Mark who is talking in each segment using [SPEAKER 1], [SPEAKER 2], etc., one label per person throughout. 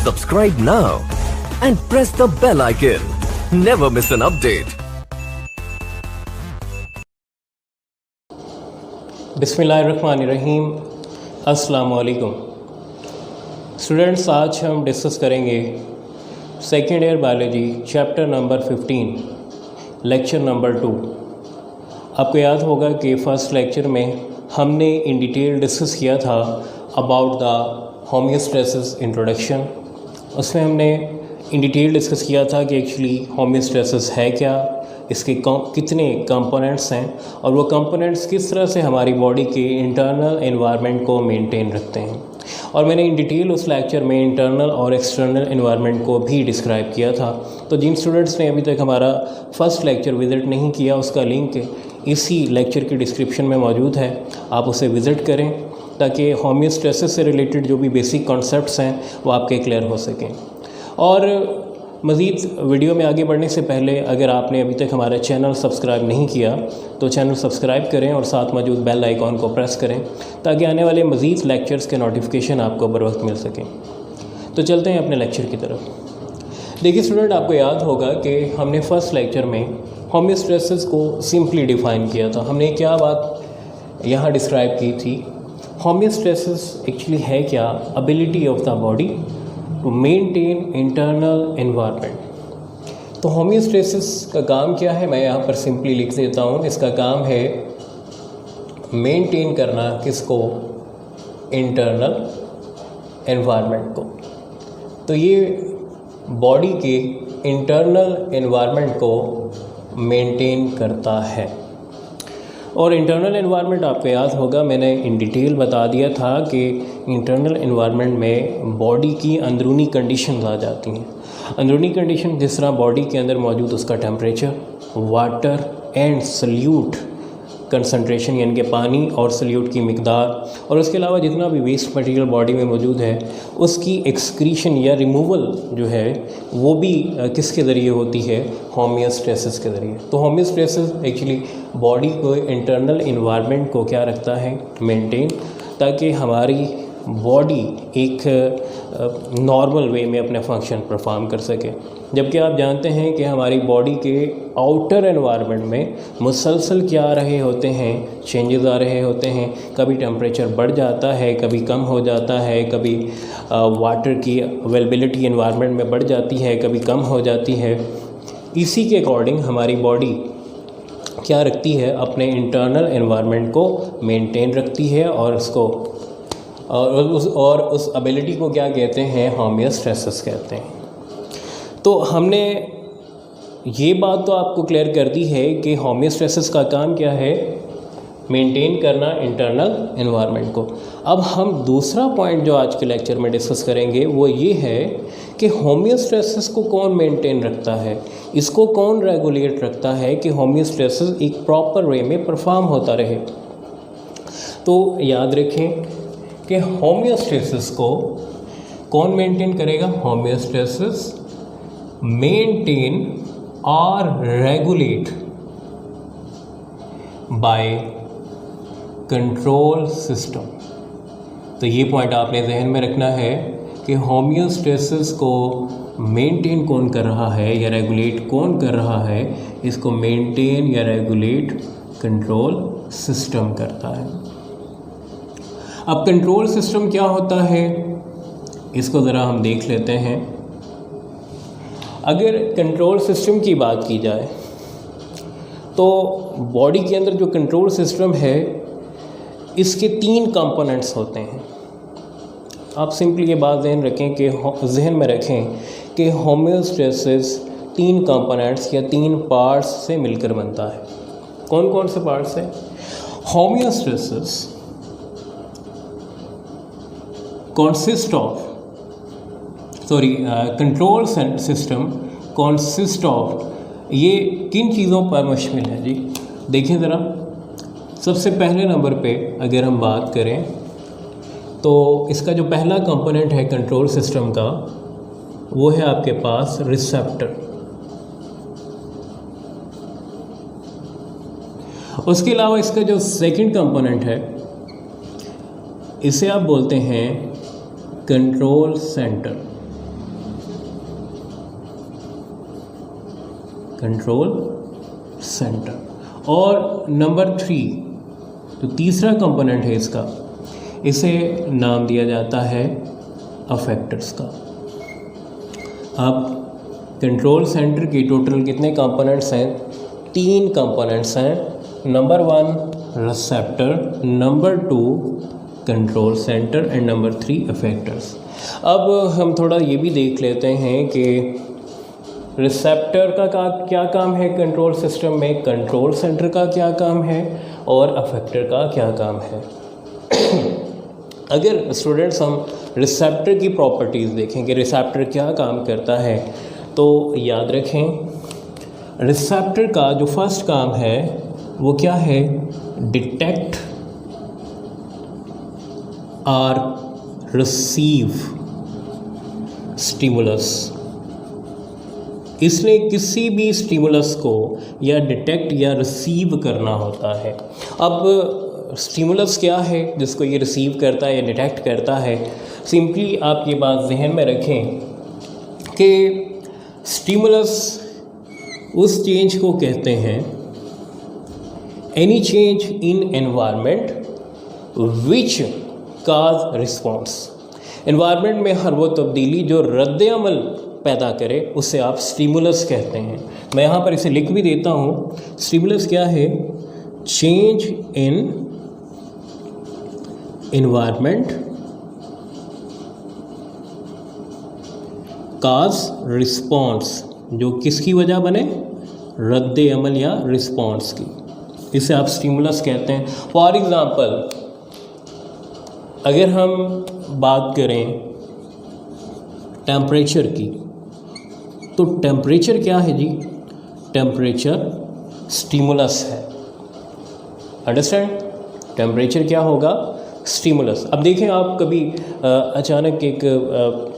[SPEAKER 1] Subscribe now and press the bell icon. Never miss an update.
[SPEAKER 2] बिस्मिल्लाहिर्रहमानिर्रहीम। अस्सलाम वालेकुम students, आज हम डिस्कस करेंगे second year biology chapter number 15 lecture number 2। आपको याद होगा कि फ़र्स्ट लेक्चर में हमने इन डिटेल डिस्कस किया था अबाउट द होमियोस्टेसिस इंट्रोडक्शन। उसमें हमने इन डिटेल डिस्कस किया था कि एक्चुअली होमियोस्टेसिस है क्या, इसके कितने कंपोनेंट्स हैं और वो कंपोनेंट्स किस तरह से हमारी बॉडी के इंटरनल एनवायरनमेंट को मेंटेन रखते हैं। और मैंने इन डिटेल उस लेक्चर में इंटरनल और एक्सटर्नल एनवायरनमेंट को भी डिस्क्राइब किया था। तो जिन स्टूडेंट्स ने अभी तक हमारा फर्स्ट लेक्चर विज़िट नहीं किया, उसका लिंक इसी लेक्चर के डिस्क्रिप्शन में मौजूद है, आप उसे विज़िट करें ताकि होमियोस्टेसिस से रिलेटेड जो भी बेसिक कॉन्सेप्ट्स हैं वो आपके क्लियर हो सकें। और मज़ीद वीडियो में आगे बढ़ने से पहले अगर आपने अभी तक हमारा चैनल सब्सक्राइब नहीं किया तो चैनल सब्सक्राइब करें और साथ मौजूद बेल आइकॉन को प्रेस करें ताकि आने वाले मज़ीद लेक्चर्स के नोटिफिकेशन आपको बर वक्त मिल सकें। तो चलते हैं अपने लेक्चर की तरफ। देखिए स्टूडेंट, आपको याद होगा कि हमने फ़र्स्ट लेक्चर में होमियोस्टेसिस को सिंपली डिफ़ाइन किया था। हमने क्या बात यहाँ डिस्क्राइब की थी, होमियोस्टेसिस एक्चुअली है क्या, ability of the body to maintain internal environment. तो होमियोस्टेसिस का काम क्या है, मैं यहाँ पर सिंपली लिख देता हूँ। इसका काम है मेंटेन करना किसको, इंटरनल एनवायरनमेंट को। तो ये बॉडी के इंटरनल एनवायरनमेंट को मेंटेन करता है। और इंटरनल एनवायरनमेंट आपको याद होगा, मैंने इन डिटेल बता दिया था कि इंटरनल एनवायरनमेंट में बॉडी की अंदरूनी कंडीशंस आ जाती हैं। अंदरूनी कंडीशन जिस तरह बॉडी के अंदर मौजूद उसका temperature, water and solute concentration यानी कि पानी और सल्यूट की मिकदार, और उसके अलावा जितना भी वेस्ट मटेरियल बॉडी में मौजूद है उसकी एक्सक्रीशन या रिमूवल जो है वो भी किसके ज़रिए होती है, होमियोस्टेसिस के ज़रिए। तो होमियोस्टेसिस एक्चुअली बॉडी को इंटरनल इन्वायरमेंट को क्या रखता है, मेंटेन, ताकि हमारी बॉडी एक नॉर्मल वे में अपने फंक्शन परफॉर्म कर सके। जबकि आप जानते हैं कि हमारी बॉडी के आउटर एनवायरनमेंट में मुसलसल क्या आ रहे होते हैं, चेंजेस आ रहे होते हैं। कभी टेम्परेचर बढ़ जाता है, कभी कम हो जाता है, कभी वाटर की अवेलेबिलिटी एनवायरनमेंट में बढ़ जाती है, कभी कम हो जाती है। इसी के अकॉर्डिंग हमारी बॉडी क्या रखती है, अपने इंटरनल एनवायरनमेंट को मेंटेन रखती है और उस एबिलिटी को क्या कहते हैं, होमियोस्टेसिस कहते हैं। तो हमने ये बात तो आपको क्लियर कर दी है कि होमियोस्टेसिस का काम क्या है, मेंटेन करना इंटरनल एनवायरनमेंट को। अब हम दूसरा पॉइंट जो आज के लेक्चर में डिस्कस करेंगे वो ये है कि होमियोस्टेसिस को कौन मेंटेन रखता है, इसको कौन रेगुलेट रखता है कि होमियोस्टेसिस एक प्रॉपर वे में परफॉर्म होता रहे। तो याद रखें कि होमियोस्टेसिस को कौन मेंटेन करेगा, होमियोस्टेसिस मेंटेन और रेगुलेट बाय कंट्रोल सिस्टम। तो ये पॉइंट आपने जहन में रखना है कि होमियोस्टेसिस को मेंटेन कौन कर रहा है या रेगुलेट कौन कर रहा है, इसको मेंटेन या रेगुलेट कंट्रोल सिस्टम करता है। अब कंट्रोल सिस्टम क्या होता है, इसको ज़रा हम देख लेते हैं। अगर कंट्रोल सिस्टम की बात की जाए तो बॉडी के अंदर जो कंट्रोल सिस्टम है इसके 3 कंपोनेंट्स होते हैं। आप सिंपली ये बात जहन में रखें कि होमियोस्टेसिस 3 कंपोनेंट्स या 3 पार्ट्स से मिलकर बनता है। कौन कौन से पार्ट्स हैं? Homeostasis control system consist of, ये किन चीज़ों पर मुश्तमिल है जी? देखिए ज़रा, सबसे पहले नंबर पे अगर हम बात करें तो इसका जो पहला कंपोनेंट है कंट्रोल सिस्टम का वो है आपके पास रिसेप्टर। उसके अलावा इसका जो सेकंड कंपोनेंट है इसे आप बोलते हैं कंट्रोल सेंटर। Control centre. और नंबर 3 जो तीसरा कंपोनेंट है इसका, इसे नाम दिया जाता है अफेक्टर्स का। अब कंट्रोल सेंटर की टोटल कितने कंपोनेंट्स हैं? 3 कंपोनेंट्स हैं। Number 1 receptor, number 2 control centre and number 3 affectors. अब हम थोड़ा ये भी देख लेते हैं कि रिसेप्टर का क्या काम है कंट्रोल सिस्टम में, कंट्रोल सेंटर का क्या काम है और अफेक्टर का क्या काम है। अगर स्टूडेंट्स हम रिसेप्टर की प्रॉपर्टीज़ देखें कि रिसेप्टर क्या काम करता है, तो याद रखें रिसेप्टर का जो फर्स्ट काम है वो क्या है? डिटेक्ट और रिसीव स्टिमुलस। इसने किसी भी स्टिमुलस को या डिटेक्ट या रिसीव करना होता है। अब स्टिमुलस क्या है जिसको ये रिसीव करता है या डिटेक्ट करता है? सिंपली आप ये बात जहन में रखें कि स्टिमुलस उस चेंज को कहते हैं, any change in environment which cause response. Environment में हर वो तब्दीली जो रद्द अमल पैदा करे उसे आप स्टिमुलस कहते हैं। मैं यहाँ पर इसे लिख भी देता हूँ। स्टिमुलस क्या है? Change in environment cause response, जो किसकी वजह बने? रद्द अमल या रिस्पॉन्स की, इसे आप स्टिमुलस कहते हैं। फॉर एग्ज़ाम्पल अगर हम बात करें टेम्परेचर की, तो टेम्परेचर क्या है जी? टेम्परेचर स्टिमुलस है। अंडरस्टैंड? टेम्परेचर क्या होगा? स्टिमुलस। अब देखें आप कभी अचानक एक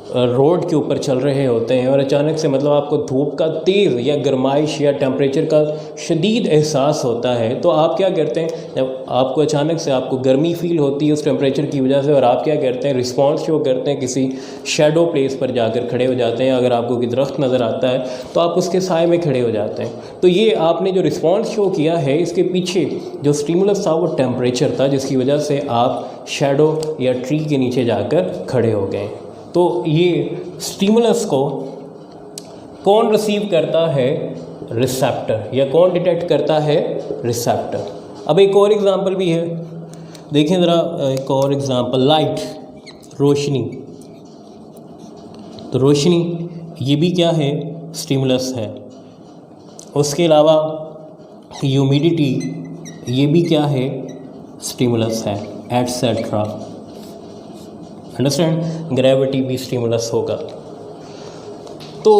[SPEAKER 2] रोड के ऊपर चल रहे होते हैं और अचानक से मतलब आपको धूप का तेज़ या गर्माइश या टेम्परेचर का शदीद एहसास होता है, तो आप क्या करते हैं? जब आपको अचानक से आपको गर्मी फील होती है उस टेम्परेचर की वजह से, और आप क्या करते हैं? रिस्पॉन्स शो करते हैं, किसी शैडो प्लेस पर जाकर खड़े हो जाते हैं। अगर आपको कोई दरख्त नज़र आता है तो आप उसके साए में खड़े हो जाते हैं। तो ये आपने जो रिस्पॉन्स शो किया है, इसके पीछे जो स्टिमुलस था वो टेम्परेचर था, जिसकी वजह से आप शैडो या ट्री के नीचे जाकर खड़े हो गए। तो ये स्टिमुलस को कौन रिसीव करता है? रिसेप्टर। या कौन डिटेक्ट करता है? रिसेप्टर। अब एक और एग्ज़ाम्पल भी है, देखें ज़रा एक और एग्ज़ाम्पल, लाइट, रोशनी। तो रोशनी ये भी क्या है? स्टिमुलस है। उसके अलावा ह्यूमिडिटी ये भी क्या है? स्टिमुलस है, एटसेट्रा। अंडरस्टैंड? ग्रेविटी भी स्टिमुलस होगा। तो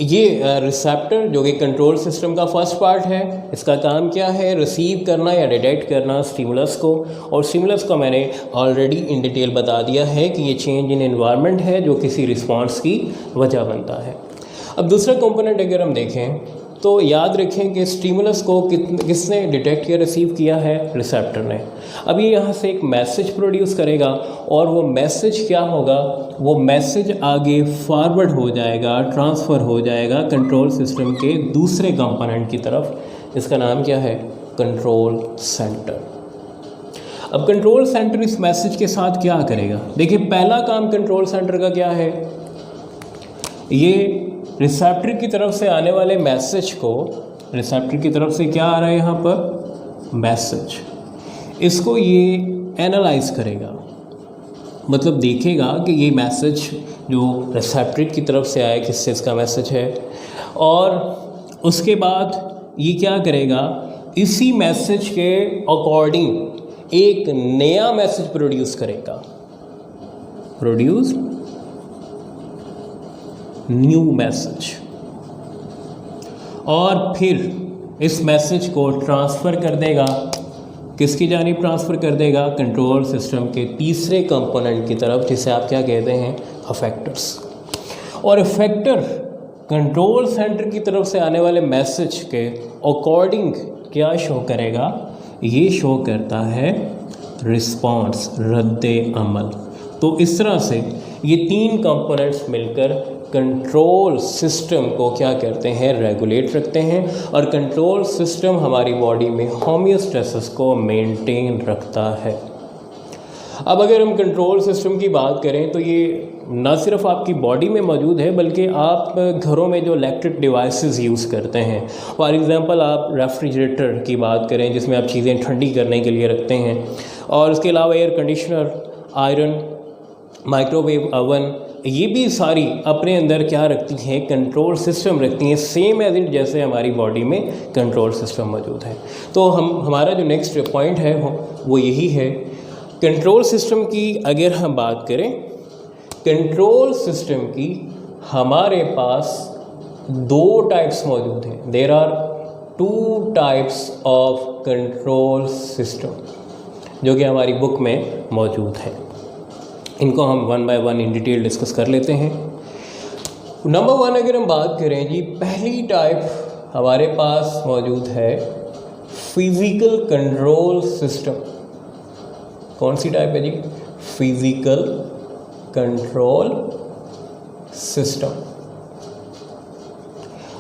[SPEAKER 2] ये रिसेप्टर जो कि कंट्रोल सिस्टम का फर्स्ट पार्ट है, इसका काम क्या है? रिसीव करना या डिटेक्ट करना स्टिमुलस को। और स्टिमुलस को मैंने ऑलरेडी इन डिटेल बता दिया है कि ये चेंज इन एनवायरनमेंट है जो किसी रिस्पॉन्स की वजह बनता है। अब दूसरा कंपोनेंट अगर हम देखें तो याद रखें कि स्टिमुलस को किसने डिटेक्ट या रिसीव किया है? रिसेप्टर ने। अब ये यहाँ से एक मैसेज प्रोड्यूस करेगा और वो मैसेज क्या होगा? वो मैसेज आगे फॉरवर्ड हो जाएगा, ट्रांसफ़र हो जाएगा कंट्रोल सिस्टम के दूसरे कंपोनेंट की तरफ। इसका नाम क्या है? Control centre. अब कंट्रोल सेंटर इस मैसेज के साथ क्या करेगा? देखिए पहला काम कंट्रोल सेंटर का क्या है? ये रिसेप्टर की तरफ से आने वाले मैसेज को, रिसेप्टर की तरफ से क्या आ रहा है यहाँ पर? मैसेज। इसको ये एनालाइज करेगा, मतलब देखेगा कि ये मैसेज जो रिसेप्टर की तरफ से आया किससे इसका मैसेज है, और उसके बाद ये क्या करेगा? इसी मैसेज के अकॉर्डिंग एक नया मैसेज प्रोड्यूस करेगा, प्रोड्यूस न्यू मैसेज, और फिर इस मैसेज को ट्रांसफ़र कर देगा। किसकी जानिब ट्रांसफ़र कर देगा? कंट्रोल सिस्टम के तीसरे कंपोनेंट की तरफ, जिसे आप क्या कहते हैं? अफेक्टर्स। और अफेक्टर कंट्रोल सेंटर की तरफ से आने वाले मैसेज के अकॉर्डिंग क्या शो करेगा? ये शो करता है रिस्पॉन्स, रद्द अमल। तो इस तरह से ये तीन कंपोनेंट्स मिलकर कंट्रोल सिस्टम को क्या करते हैं, रेगुलेट रखते हैं, और कंट्रोल सिस्टम हमारी बॉडी में होमियोस्टेसिस को मेंटेन रखता है। अब अगर हम कंट्रोल सिस्टम की बात करें तो ये ना सिर्फ आपकी बॉडी में मौजूद है बल्कि आप घरों में जो इलेक्ट्रिक डिवाइसेस यूज़ करते हैं, फॉर एग्ज़ाम्पल आप रेफ्रिजरेटर की बात करें जिसमें आप चीज़ें ठंडी करने के लिए रखते हैं, और उसके अलावा air conditioner, iron, microwave oven, ये भी सारी अपने अंदर क्या रखती हैं, कंट्रोल सिस्टम रखती हैं, सेम एज इट जैसे हमारी बॉडी में कंट्रोल सिस्टम मौजूद है। तो हमारा जो नेक्स्ट पॉइंट है वो यही है, कंट्रोल सिस्टम की अगर हम बात करें, कंट्रोल सिस्टम की हमारे पास दो टाइप्स मौजूद हैं। There are 2 types of control system जो कि हमारी बुक में मौजूद हैं। इनको हम 1 बाय 1 इन डिटेल डिस्कस कर लेते हैं। नंबर 1 अगर हम बात करें जी, पहली टाइप हमारे पास मौजूद है फिज़िकल कंट्रोल सिस्टम। कौन सी टाइप है जी? Physical control system.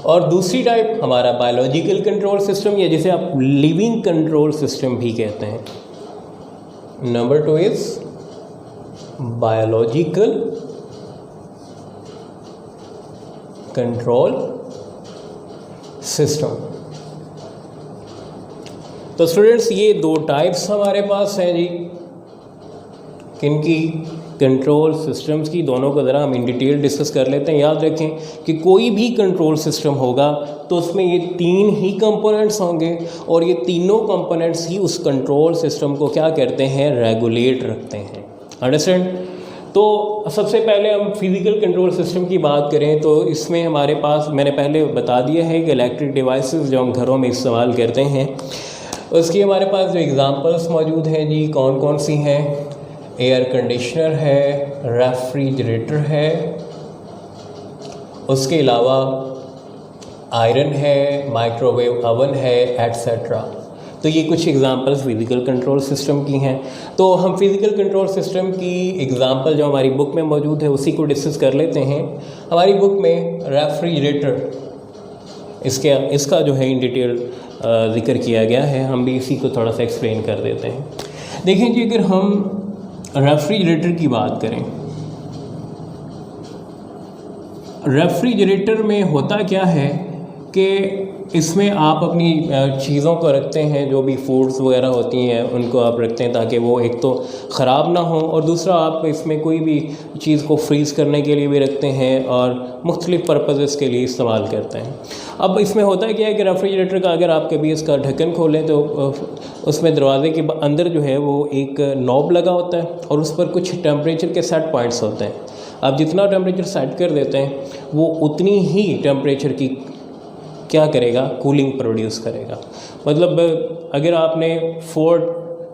[SPEAKER 2] और दूसरी टाइप हमारा बायोलॉजिकल कंट्रोल सिस्टम, या जिसे आप लिविंग कंट्रोल सिस्टम भी कहते हैं। Number 2 is biological control system. तो स्टूडेंट्स ये 2 टाइप्स हमारे पास हैं जी, किनकी? कंट्रोल सिस्टम्स की। दोनों को ज़रा हम इन डिटेल डिस्कस कर लेते हैं। याद रखें कि कोई भी कंट्रोल सिस्टम होगा तो उसमें ये 3 ही कंपोनेंट्स होंगे, और ये तीनों कंपोनेंट्स ही उस कंट्रोल सिस्टम को क्या करते हैं, रेगुलेट रखते हैं। अंडरस्टैंड? तो सबसे पहले हम फिज़िकल कंट्रोल सिस्टम की बात करें तो इसमें हमारे पास, मैंने पहले बता दिया है कि इलेक्ट्रिक डिवाइसेस जो हम घरों में इस्तेमाल करते हैं, उसकी हमारे पास जो एग्ज़ाम्पल्स मौजूद हैं जी, कौन कौन सी हैं? एयर कंडीशनर है, रेफ्रिजरेटर है, उसके अलावा आयरन है, माइक्रोवेव ओवन है, एट्सेट्रा। तो ये कुछ एग्जांपल्स फिज़िकल कंट्रोल सिस्टम की हैं। तो हम फिज़िकल कंट्रोल सिस्टम की एग्जांपल जो हमारी बुक में मौजूद है उसी को डिस्कस कर लेते हैं। हमारी बुक में रेफ्रिजरेटर, इसका जो है इन डिटेल ज़िक्र किया गया है, हम भी इसी को थोड़ा सा एक्सप्लेन कर देते हैं। देखें जी, अगर हम रेफ्रिजरेटर की बात करें, रेफ्रिजरेटर में होता क्या है कि इसमें आप अपनी चीज़ों को रखते हैं, जो भी फूड्स वगैरह होती हैं उनको आप रखते हैं ताकि वो एक तो ख़राब ना हो, और दूसरा आप इसमें कोई भी चीज़ को फ्रीज़ करने के लिए भी रखते हैं और मुख्तलिफ़ पर्पज़ के लिए इस्तेमाल करते हैं। अब इसमें होता क्या है कि रेफ्रिजरेटर का अगर आप कभी इसका ढक्कन खोलें तो उसमें दरवाजे के अंदर जो है वो एक नॉब लगा होता है और उस पर कुछ टेम्परेचर के सेट पॉइंट्स होते हैं। आप जितना टेम्परेचर सेट कर देते हैं वो उतनी ही टेम्परेचर की क्या करेगा, कूलिंग प्रोड्यूस करेगा। मतलब अगर आपने 4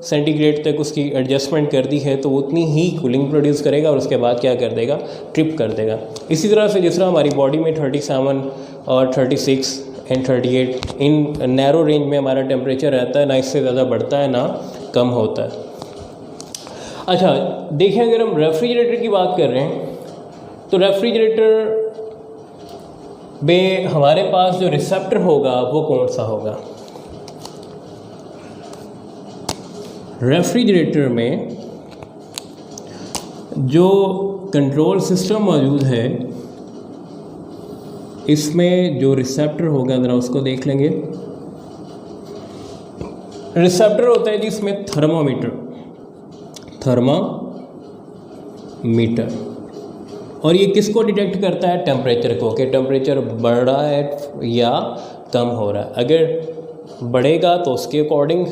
[SPEAKER 2] सेंटीग्रेड तक उसकी एडजस्टमेंट कर दी है तो उतनी ही कूलिंग प्रोड्यूस करेगा और उसके बाद क्या कर देगा, ट्रिप कर देगा। इसी तरह से जिस तरह हमारी बॉडी में 37 और 36 एंड 38 इन नैरो रेंज में हमारा टेम्परेचर रहता है, ना इससे ज़्यादा बढ़ता है ना कम होता है। अच्छा देखें, अगर हम रेफ्रिजरेटर की बात कर रहे हैं तो रेफ्रिजरेटर में हमारे पास जो रिसेप्टर होगा वो कौन सा होगा? रेफ्रिजरेटर में जो कंट्रोल सिस्टम मौजूद है इसमें जो रिसेप्टर होगा ज़रा उसको देख लेंगे। रिसेप्टर होता है जिसमें थर्मामीटर, और ये किसको डिटेक्ट करता है? टेम्परेचर को, कि टेम्परेचर बढ़ रहा है या कम हो रहा है। अगर बढ़ेगा तो उसके अकॉर्डिंग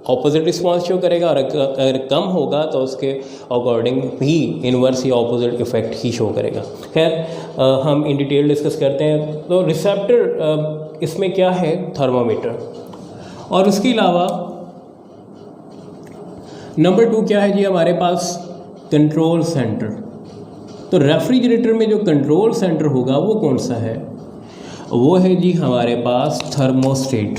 [SPEAKER 2] ऑपोजिट रिस्पॉन्स शो करेगा, और अगर कम होगा तो उसके अकॉर्डिंग भी इन्वर्स या ऑपोजिट इफेक्ट ही शो करेगा। खैर हम इन डिटेल डिस्कस करते हैं। तो रिसेप्टर इसमें क्या है? थर्मामीटर। और उसके अलावा नंबर 2 क्या है जी हमारे पास? Control centre. तो रेफ्रिजरेटर में जो कंट्रोल सेंटर होगा वो कौन सा है? वो है जी हमारे पास thermostat.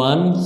[SPEAKER 2] 1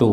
[SPEAKER 2] 2.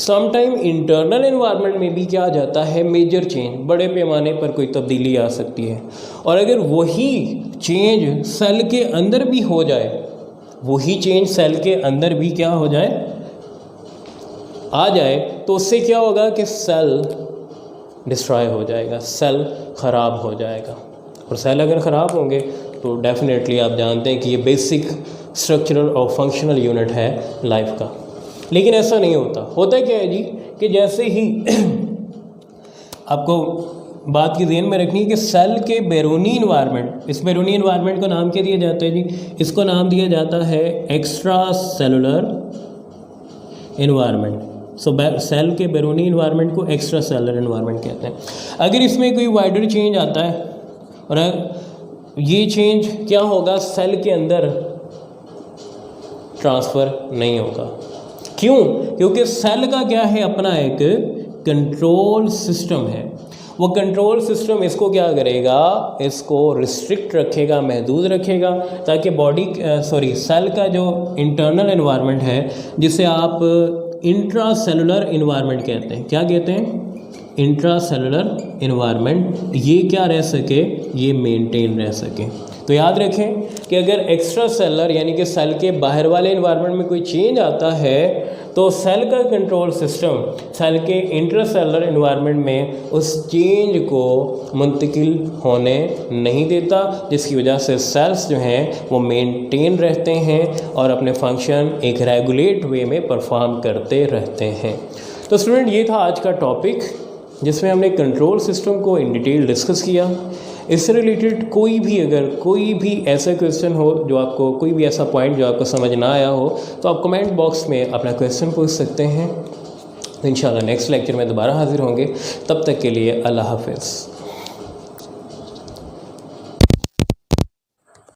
[SPEAKER 2] Some time internal environment में भी क्या आ जाता है, मेजर चेंज, बड़े पैमाने पर कोई तब्दीली आ सकती है। और अगर वही चेंज सेल के अंदर भी हो जाए, वही चेंज सेल के अंदर भी क्या हो जाए, आ जाए, तो उससे क्या होगा कि सेल डिस्ट्रॉय हो जाएगा, सेल ख़राब हो जाएगा। और सेल अगर ख़राब होंगे तो डेफिनेटली आप जानते हैं कि ये बेसिक स्ट्रक्चरल और फंक्शनल यूनिट है लाइफ का। लेकिन ऐसा नहीं होता। होता क्या है जी कि जैसे ही आपको बात की ध्यान में रखनी है कि सेल के बैरूनी इन्वायरमेंट, इस बैरूनी इन्वायरमेंट को नाम क्या दिया जाता है जी, इसको नाम दिया जाता है एक्स्ट्रा सेलुलर इन्वायरमेंट। सो सेल के बैरूनी इन्वायरमेंट को एक्स्ट्रा सेलुलर इन्वायरमेंट कहते हैं। अगर इसमें कोई वाइडर चेंज आता है और ये चेंज क्या होगा, सेल के अंदर ट्रांसफ़र नहीं होगा। क्यों? क्योंकि सेल का क्या है, अपना एक कंट्रोल सिस्टम है। वो कंट्रोल सिस्टम इसको क्या करेगा, इसको रिस्ट्रिक्ट रखेगा, महदूद रखेगा, ताकि सेल का जो इंटरनल एनवायरनमेंट है, जिसे आप इंट्रा सेलुलर इन्वायरमेंट कहते हैं। क्या कहते हैं? इंट्रा सेलुलर इन्वायरमेंट, ये क्या रह सके, ये मेंटेन रह सके। तो याद रखें कि अगर एक्स्ट्रा सेलर यानी कि सेल के बाहर वाले इन्वायरमेंट में कोई चेंज आता है तो सेल का कंट्रोल सिस्टम सेल के इंट्रासेलुलर इन्वायरमेंट में उस चेंज को मुंतकिल होने नहीं देता, जिसकी वजह से सेल्स जो हैं वो मेंटेन रहते हैं और अपने फंक्शन एक रेगुलेट वे में परफॉर्म करते रहते हैं। तो स्टूडेंट, ये था आज का टॉपिक जिसमें हमने कंट्रोल सिस्टम को इन डिटेल डिस्कस किया। इससे रिलेटेड कोई भी ऐसा क्वेश्चन हो जो आपको, कोई भी ऐसा पॉइंट जो आपको समझ ना आया हो, तो आप कमेंट बॉक्स में अपना क्वेश्चन पूछ सकते हैं। इंशाल्लाह नेक्स्ट लेक्चर में दोबारा हाजिर होंगे। तब तक के लिए अल्लाह हाफ़िज़।